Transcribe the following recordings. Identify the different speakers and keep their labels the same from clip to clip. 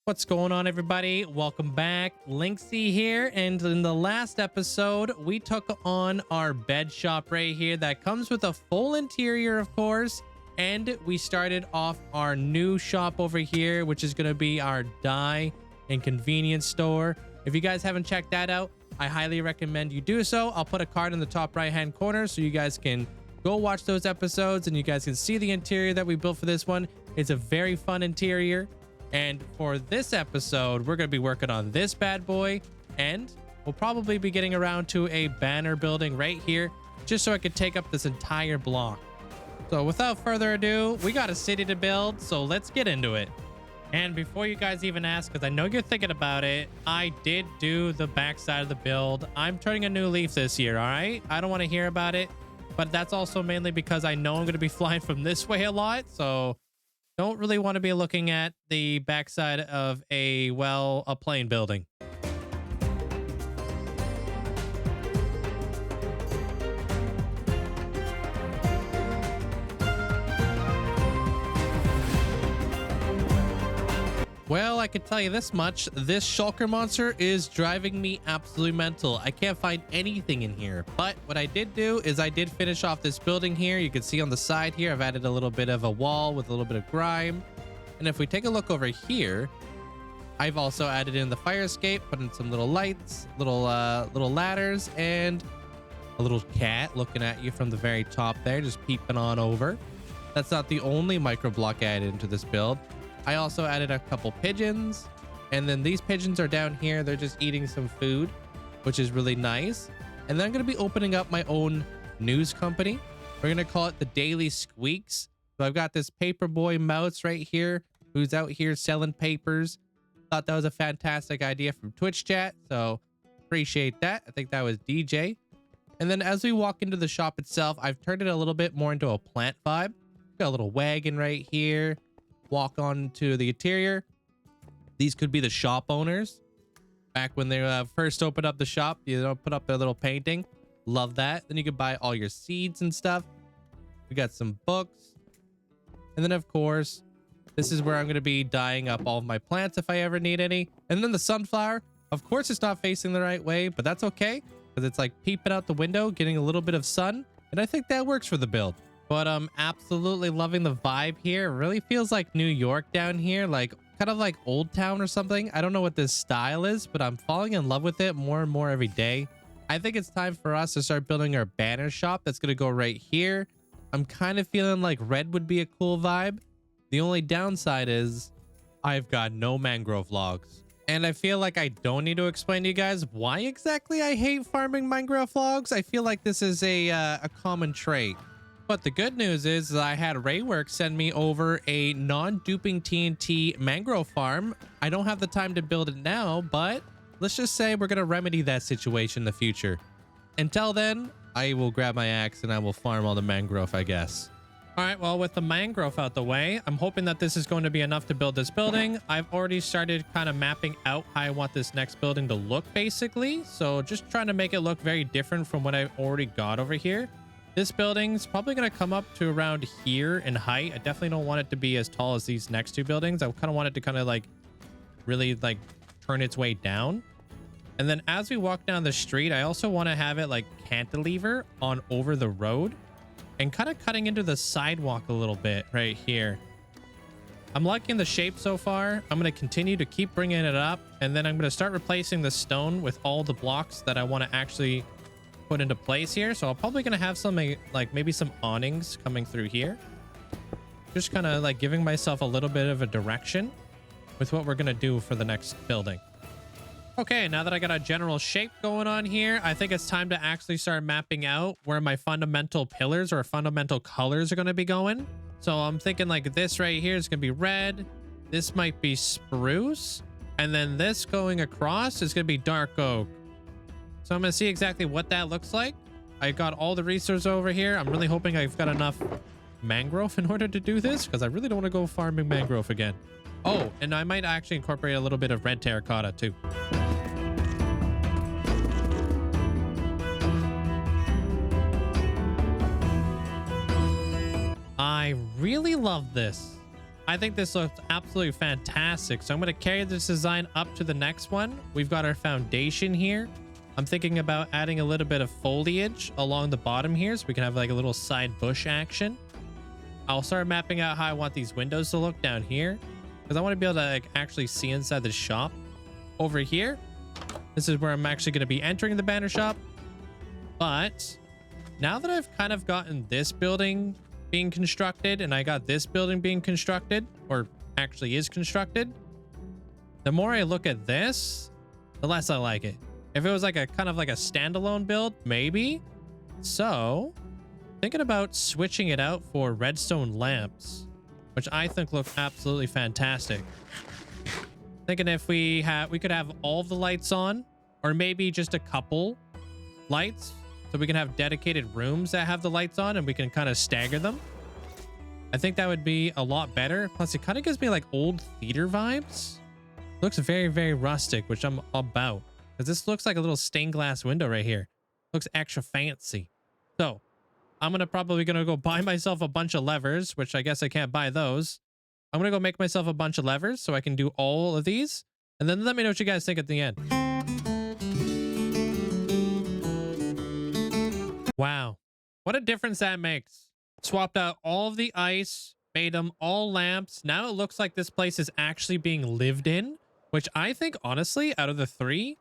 Speaker 1: What's going on, everybody? Welcome back. Linkzzey here, and in the last episode, we took on our bed shop right here that comes with a full interior, of course, and we started off our new shop over here, which is going to be our dye and convenience store. If you guys haven't checked that out, I highly recommend you do so. I'll put a card in the top right-hand corner so you guys can go watch those episodes and you guys can see the interior that we built for this one. It's a very fun interior. And for this episode, we're going to be working on this bad boy, and we'll probably be getting around to a banner building right here, just so I could take up this entire block. So without further ado, we got a city to build, so let's get into it. And before you guys even ask, because I know you're thinking about it, I did do the backside of the build. I'm turning a new leaf this year, all right? I don't want to hear about it, but that's also mainly because I know I'm going to be flying from this way a lot, so don't really want to be looking at the backside of a plane building. Well, I can tell you this much. This shulker monster is driving me absolutely mental. I can't find anything in here. But what I did do is I did finish off this building here. You can see on the side here, I've added a little bit of a wall with a little bit of grime. And if we take a look over here, I've also added in the fire escape, put in some little lights, little ladders, and a little cat looking at you from the very top there, just peeping on over. That's not the only micro block added into this build. I also added a couple pigeons, and then these pigeons are down here. They're just eating some food, which is really nice. And then I'm going to be opening up my own news company. We're going to call it the Daily Squeaks. So I've got this paperboy mouse right here who's out here selling papers. Thought that was a fantastic idea from Twitch chat, so appreciate that. I think that was DJ. And then as we walk into the shop itself, I've turned it a little bit more into a plant vibe. Got a little wagon right here. Walk on to the interior. These could be the shop owners back when they first opened up the shop. You know, put up their little painting. Love that. Then you could buy all your seeds and stuff. We got some books, and then of course this is where I'm going to be dyeing up all of my plants if I ever need any. And then the sunflower, of course it's not facing the right way, but that's okay because it's like peeping out the window, getting a little bit of sun, and I think that works for the build. But I'm absolutely loving the vibe here. It really feels like New York down here, like kind of like Old Town or something. I don't know what this style is, but I'm falling in love with it more and more every day. I think it's time for us to start building our banner shop that's going to go right here. I'm kind of feeling like red would be a cool vibe. The only downside is I've got no mangrove logs. And I feel like I don't need to explain to you guys why exactly I hate farming mangrove logs. I feel like this is a common trait. But the good news is I had Rayworks send me over a non-duping TNT mangrove farm. I don't have the time to build it now, but let's just say we're going to remedy that situation in the future. Until then, I will grab my axe and I will farm all the mangrove, I guess. All right, well, with the mangrove out the way, I'm hoping that this is going to be enough to build this building. I've already started kind of mapping out how I want this next building to look, basically. So just trying to make it look very different from what I've already got over here. This building's probably going to come up to around here in height. I definitely don't want it to be as tall as these next two buildings. I kind of want it to kind of like really like turn its way down. And then as we walk down the street, I also want to have it like cantilever on over the road and kind of cutting into the sidewalk a little bit right here. I'm liking the shape so far. I'm going to continue to keep bringing it up, and then I'm going to start replacing the stone with all the blocks that I want to actually put into place here. So I'm probably going to have some like maybe some awnings coming through here, just kind of like giving myself a little bit of a direction with what we're going to do for the next building. Okay, now that I got a general shape going on here, I think it's time to actually start mapping out where my fundamental pillars or fundamental colors are going to be going. So I'm thinking like this right here is going to be red. This might be spruce, and then this going across is going to be dark oak. So I'm going to see exactly what that looks like. I got all the resources over here. I'm really hoping I've got enough mangrove in order to do this, because I really don't want to go farming mangrove again. Oh, and I might actually incorporate a little bit of red terracotta too. I really love this. I think this looks absolutely fantastic. So I'm going to carry this design up to the next one. We've got our foundation here. I'm thinking about adding a little bit of foliage along the bottom here so we can have like a little side bush action. I'll start mapping out how I want these windows to look down here because I want to be able to like actually see inside the shop. Over here, this is where I'm actually going to be entering the banner shop. But now that I've kind of gotten this building being constructed and I got this building being constructed, or actually is constructed, the more I look at this, the less I like it. If it was like a kind of like a standalone build, maybe. So thinking about switching it out for redstone lamps, which I think look absolutely fantastic. Thinking if we could have all of the lights on, or maybe just a couple lights, so we can have dedicated rooms that have the lights on and we can kind of stagger them. I think that would be a lot better. Plus, it kind of gives me like old theater vibes. Looks very, very rustic, which I'm about. Because this looks like a little stained glass window right here. Looks extra fancy. So I'm probably gonna go buy myself a bunch of levers, which I guess I can't buy those. I'm gonna go make myself a bunch of levers so I can do all of these. And then let me know what you guys think at the end. Wow. What a difference that makes. Swapped out all of the ice, made them all lamps. Now it looks like this place is actually being lived in, which I think honestly, out of the three,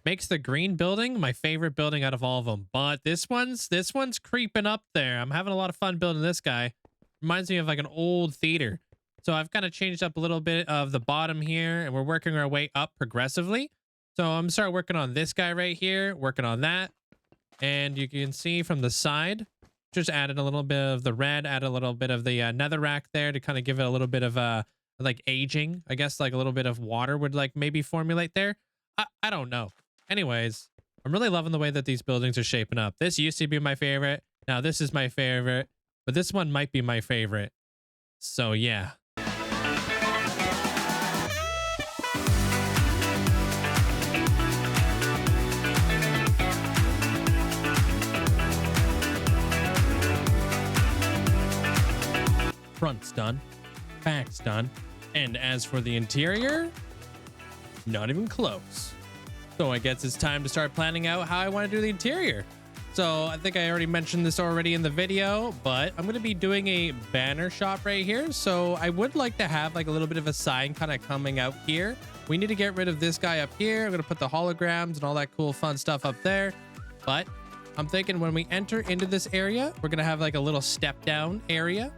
Speaker 1: makes the green building my favorite building out of all of them. But this one's creeping up there. I'm having a lot of fun building this guy. Reminds me of like an old theater. So I've kind of changed up a little bit of the bottom here, and we're working our way up progressively. So I'm gonna start working on this guy right here, working on that. And you can see from the side, just added a little bit of the red, added a little bit of the netherrack there to kind of give it a little bit of like aging. I guess like a little bit of water would like maybe formulate there. I don't know. Anyways, I'm really loving the way that these buildings are shaping up. This used to be my favorite. Now this is my favorite, but this one might be my favorite. So yeah. Front's done, back's done, and as for the interior, not even close. So I guess it's time to start planning out how I want to do the interior. So I think I already mentioned this already in the video, but I'm going to be doing a banner shop right here. So I would like to have like a little bit of a sign kind of coming out here. We need to get rid of this guy up here. I'm going to put the holograms and all that cool fun stuff up there. But I'm thinking when we enter into this area, we're going to have like a little step down area.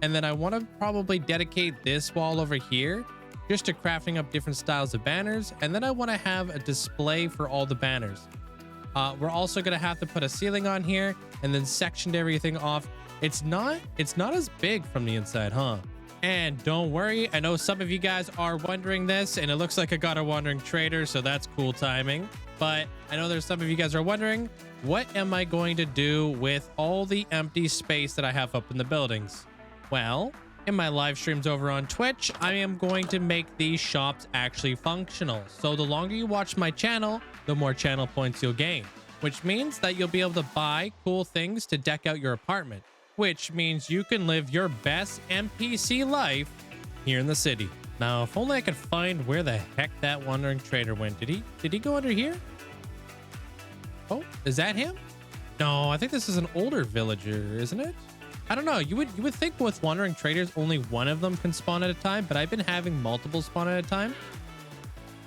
Speaker 1: And then I want to probably dedicate this wall over here just to crafting up different styles of banners. And then I want to have a display for all the banners. We're also going to have to put a ceiling on here and then sectioned everything off. It's not as big from the inside, huh? And don't worry, I know some of you guys are wondering this, and it looks like I got a wandering trader, so that's cool timing. But I know there's some of you guys are wondering, what am I going to do with all the empty space that I have up in the buildings? Well, in my live streams over on Twitch, I am going to make these shops actually functional. So the longer you watch my channel, the more channel points you'll gain, which means that you'll be able to buy cool things to deck out your apartment, which means you can live your best NPC life here in the city. Now, if only I could find where the heck that wandering trader went. Did he go under here? Oh, is that him? No, I think this is an older villager, isn't it? I don't know. You would think with wandering traders, only one of them can spawn at a time, but I've been having multiple spawn at a time.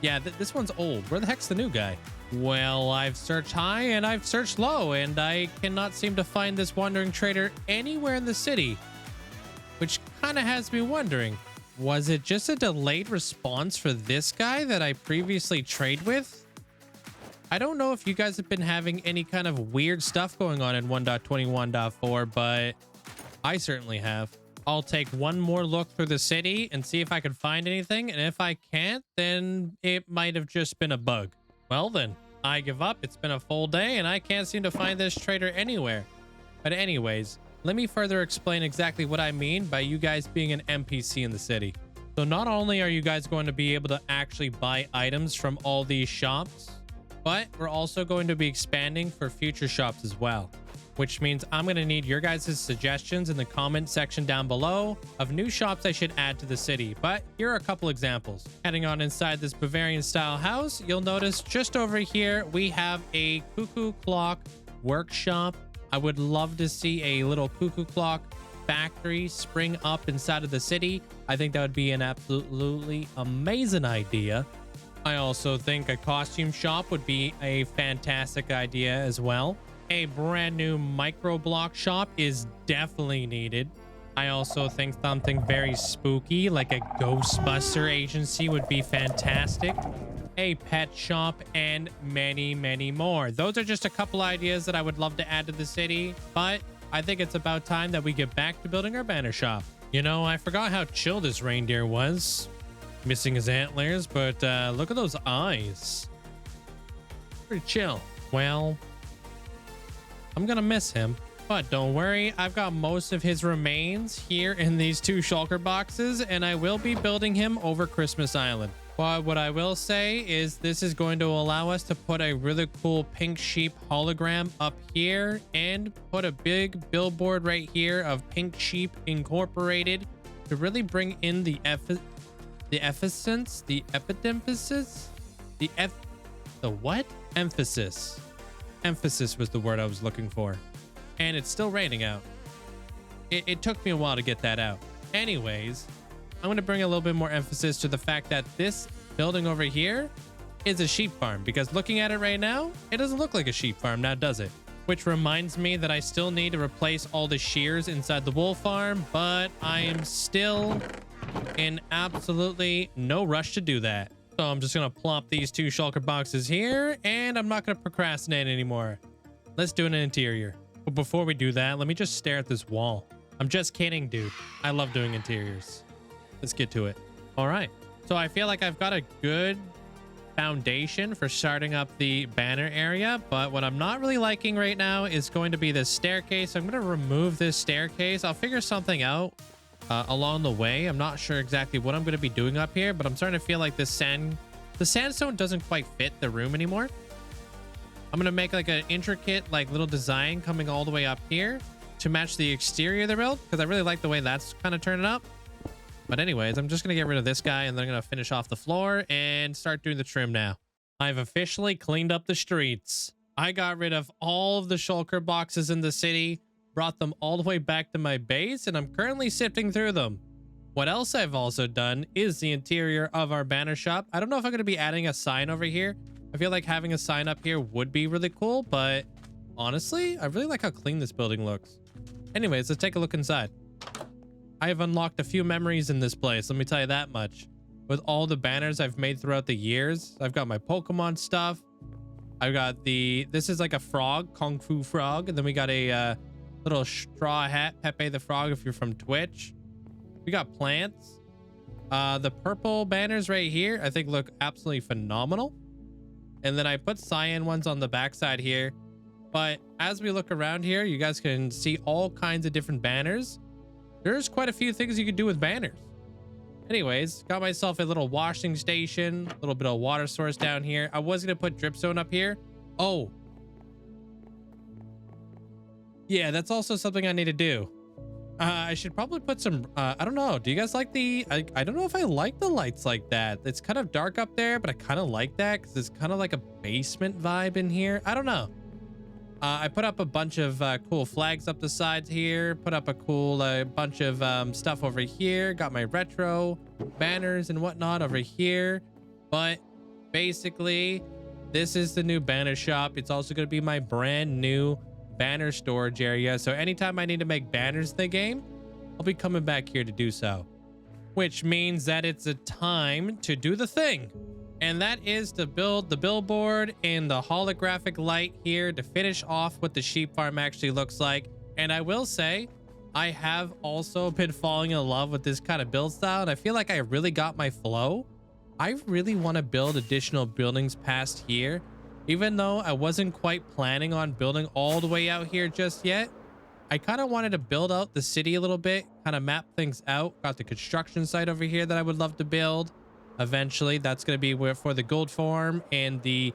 Speaker 1: Yeah, this one's old. Where the heck's the new guy? Well, I've searched high and I've searched low, and I cannot seem to find this wandering trader anywhere in the city, which kind of has me wondering, was it just a delayed response for this guy that I previously traded with? I don't know if you guys have been having any kind of weird stuff going on in 1.21.4, but I certainly have. I'll take one more look through the city and see if I can find anything. And if I can't, then it might have just been a bug. Well, then I give up. It's been a full day and I can't seem to find this trader anywhere. But anyways, let me further explain exactly what I mean by you guys being an NPC in the city. So not only are you guys going to be able to actually buy items from all these shops, but we're also going to be expanding for future shops as well. which means I'm going to need your guys' suggestions in the comment section down below of new shops I should add to the city. But here are a couple examples. Heading on inside this Bavarian style house, you'll notice just over here, we have a cuckoo clock workshop. I would love to see a little cuckoo clock factory spring up inside of the city. I think that would be an absolutely amazing idea. I also think a costume shop would be a fantastic idea as well. A brand new micro block shop is definitely needed. I also think something very spooky like a Ghostbuster agency would be fantastic. A pet shop and many, many more. Those are just a couple ideas that I would love to add to the city, but I think it's about time that we get back to building our banner shop. You know, I forgot how chill this reindeer was. Missing his antlers, but look at those eyes. Pretty chill. Well, I'm gonna miss him, but don't worry. I've got most of his remains here in these 2 shulker boxes, and I will be building him over Christmas Island. But what I will say is this is going to allow us to put a really cool pink sheep hologram up here and put a big billboard right here of Pink Sheep Incorporated to really bring in the emphasis. Emphasis was the word I was looking for. And it's still raining out. It took me a while to get that out. Anyways, I'm going to bring a little bit more emphasis to the fact that this building over here is a sheep farm, because looking at it right now, it doesn't look like a sheep farm now, does it? Which reminds me that I still need to replace all the shears inside the wool farm, but I am still in absolutely no rush to do that. So I'm just going to plop these 2 shulker boxes here, and I'm not going to procrastinate anymore. Let's do an interior. But before we do that, let me just stare at this wall. I'm just kidding, dude. I love doing interiors. Let's get to it. All right. So I feel like I've got a good foundation for starting up the banner area, but what I'm not really liking right now is going to be this staircase. I'm going to remove this staircase. I'll figure something out along the way. I'm not sure exactly what I'm going to be doing up here, but I'm starting to feel like the sandstone doesn't quite fit the room anymore. I'm going to make like an intricate like little design coming all the way up here to match the exterior of the build, because I really like the way that's kind of turning up. But anyways, I'm just going to get rid of this guy, and then I'm going to finish off the floor and start doing the trim now. I've officially cleaned up the streets. I got rid of all of the shulker boxes in the city, brought them all the way back to my base, and I'm currently sifting through them. What else I've also done is the interior of our banner shop. I don't know if I'm going to be adding a sign over here. I feel like having a sign up here would be really cool, but honestly, I really like how clean this building looks. Anyways, let's take a look inside. I have unlocked a few memories in this place, let me tell you that much. With all the banners I've made throughout the years, I've got my Pokemon stuff. I've got this is like a frog, Kung Fu frog. And then we got a little straw hat, Pepe the Frog if you're from Twitch. We got plants. The purple banners right here, I think look absolutely phenomenal. And then I put cyan ones on the backside here. But as we look around here, you guys can see all kinds of different banners. There's quite a few things you can do with banners. Anyways, got myself a little washing station, a little bit of water source down here. I was going to put drip zone up here. Oh. Yeah, that's also something I need to do. I should probably put some, I don't know. Do you guys like I don't know if I like the lights like that. It's kind of dark up there, but I kind of like that because it's kind of like a basement vibe in here. I don't know. I put up a bunch of cool flags up the sides here. Put up a cool bunch of stuff over here. Got my retro banners and whatnot over here. But basically, this is the new banner shop. It's also going to be my brand new banner storage area. So anytime I need to make banners in the game, I'll be coming back here to do so. Which means that it's a time to do the thing. And that is to build the billboard and the holographic light here to finish off what the sheep farm actually looks like. And I will say, I have also been falling in love with this kind of build style. And I feel like I really got my flow. I really want to build additional buildings past here. Even though I wasn't quite planning on building all the way out here just yet. I kind of wanted to build out the city a little bit, kind of map things out. Got the construction site over here that I would love to build. Eventually, that's going to be for the gold farm and the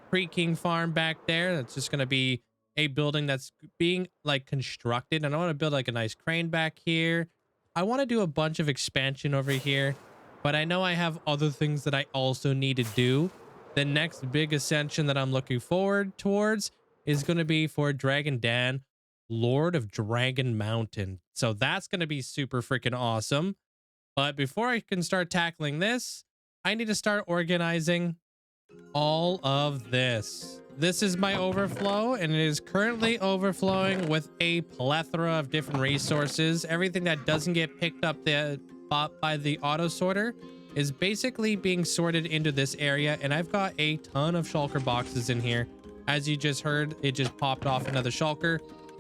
Speaker 1: pre-king farm back there. That's just going to be a building that's being like constructed, and I want to build like a nice crane back here. I want to do a bunch of expansion over here, but I know I have other things that I also need to do. The next big ascension that I'm looking forward towards is going to be for Dragon Dan, Lord of Dragon Mountain. So that's going to be super freaking awesome. But before I can start tackling this, I need to start organizing all of this. This is my overflow, and it is currently overflowing with a plethora of different resources. Everything that doesn't get picked up by the auto sorter is basically being sorted into this area, and I've got a ton of shulker boxes in here. As you just heard, it just popped off another shulker,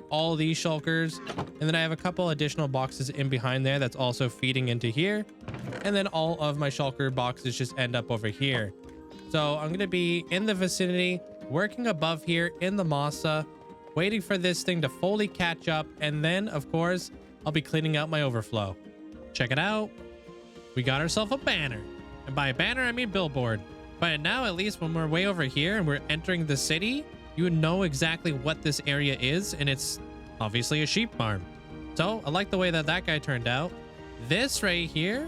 Speaker 1: all these shulkers, and then I have a couple additional boxes in behind there that's also feeding into here, and then all of my shulker boxes just end up over here. So I'm going to be in the vicinity, working above here in the masa, waiting for this thing to fully catch up, and then of course I'll be cleaning out my overflow. Check it out. We got ourselves a banner, and by a banner I mean billboard. But now, at least when we're way over here and we're entering the city, you would know exactly what this area is, and it's obviously a sheep farm. So I like the way that guy turned out. This right here,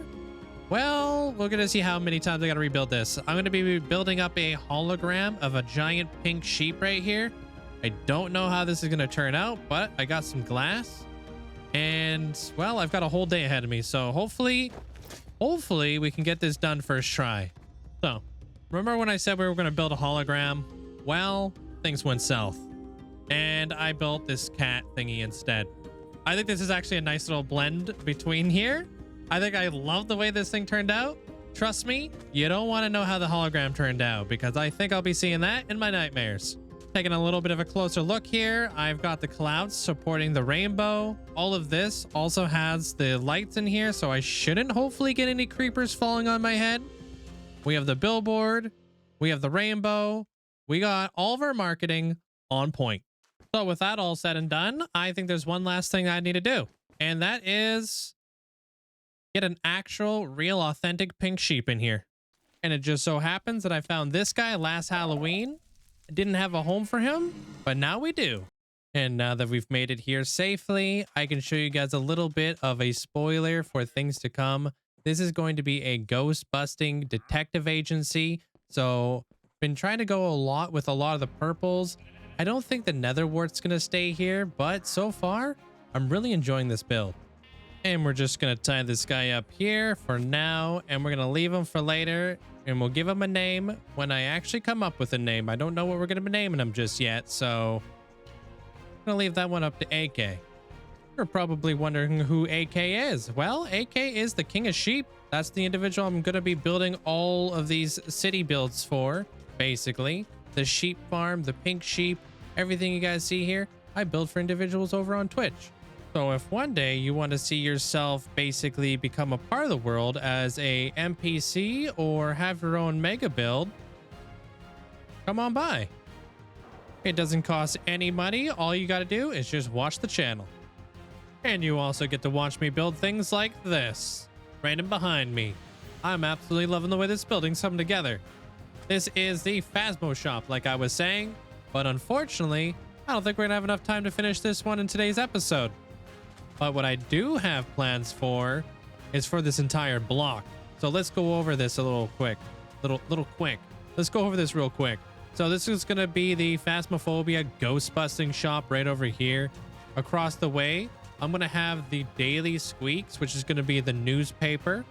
Speaker 1: well, we're gonna see how many times I gotta rebuild this. I'm gonna be building up a hologram of a giant pink sheep right here. I don't know how this is gonna turn out, but I got some glass, and well, I've got a whole day ahead of me, so hopefully we can get this done first try. So remember when I said we were going to build a hologram? Well, things went south, and I built this cat thingy instead. I think this is actually a nice little blend between here. I think I love the way this thing turned out. Trust me, you don't want to know how the hologram turned out, because I think I'll be seeing that in my nightmares. Taking a little bit of a closer look here, I've got the clouds supporting the rainbow. All of this also has the lights in here, so I shouldn't hopefully get any creepers falling on my head. We have the billboard, we have the rainbow, we got all of our marketing on point. So with that all said and done, I think there's one last thing I need to do, and that is get an actual, real, authentic pink sheep in here. And it just so happens that I found this guy last Halloween. I didn't have a home for him, but now we do. And now that we've made it here safely, I can show you guys a little bit of a spoiler for things to come. This is going to be a ghost busting detective agency. So been trying to go a lot with a lot of the purples. I don't think the netherwart's going to stay here, but so far I'm really enjoying this build. And we're just going to tie this guy up here for now, and we're going to leave him for later, and we'll give him a name when I actually come up with a name. I don't know what we're going to be naming him just yet, so I'm going to leave that one up to AK. You're probably wondering who AK is. Well, AK is the king of sheep. That's the individual I'm going to be building all of these city builds for, basically. The sheep farm, the pink sheep, everything you guys see here, I build for individuals over on Twitch. So if one day you want to see yourself basically become a part of the world as a NPC or have your own mega build, come on by. It doesn't cost any money. All you got to do is just watch the channel. And you also get to watch me build things like this right in behind me. I'm absolutely loving the way this building's come together. This is the Phasmo shop, like I was saying, but unfortunately, I don't think we're gonna have enough time to finish this one in today's episode. But what I do have plans for is for this entire block. So let's go over this a little quick. Let's go over this real quick. So this is going to be the Phasmophobia ghost busting shop right over here. Across the way, I'm going to have the Daily Squeaks, which is going to be the newspaper.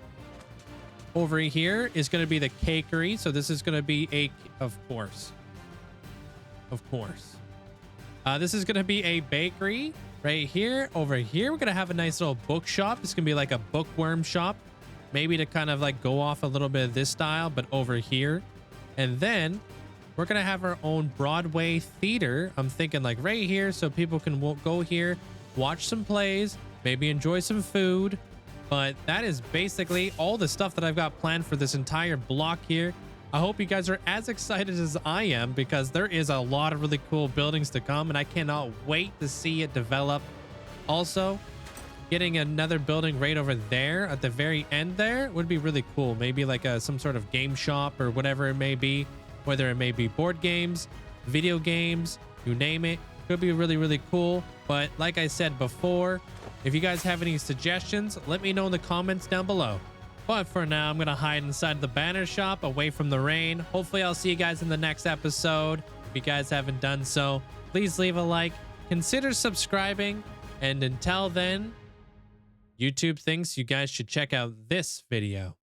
Speaker 1: Over here is going to be the cakery. So this is going to be of course. This is going to be a bakery. Right here, over here, we're going to have a nice little bookshop. It's going to be like a bookworm shop, maybe to kind of like go off a little bit of this style, but over here. And then we're going to have our own Broadway theater. I'm thinking like right here, so people can go here, watch some plays, maybe enjoy some food. But that is basically all the stuff that I've got planned for this entire block here. I hope you guys are as excited as I am, because there is a lot of really cool buildings to come, and I cannot wait to see it develop. Also, getting another building right over there at the very end there would be really cool. Maybe like some sort of game shop or whatever it may be, whether it may be board games, video games, you name it. Could be really, really cool. But like I said before, if you guys have any suggestions, let me know in the comments down below. But for now, I'm going to hide inside the banner shop away from the rain. Hopefully, I'll see you guys in the next episode. If you guys haven't done so, please leave a like. Consider subscribing. And until then, YouTube thinks you guys should check out this video.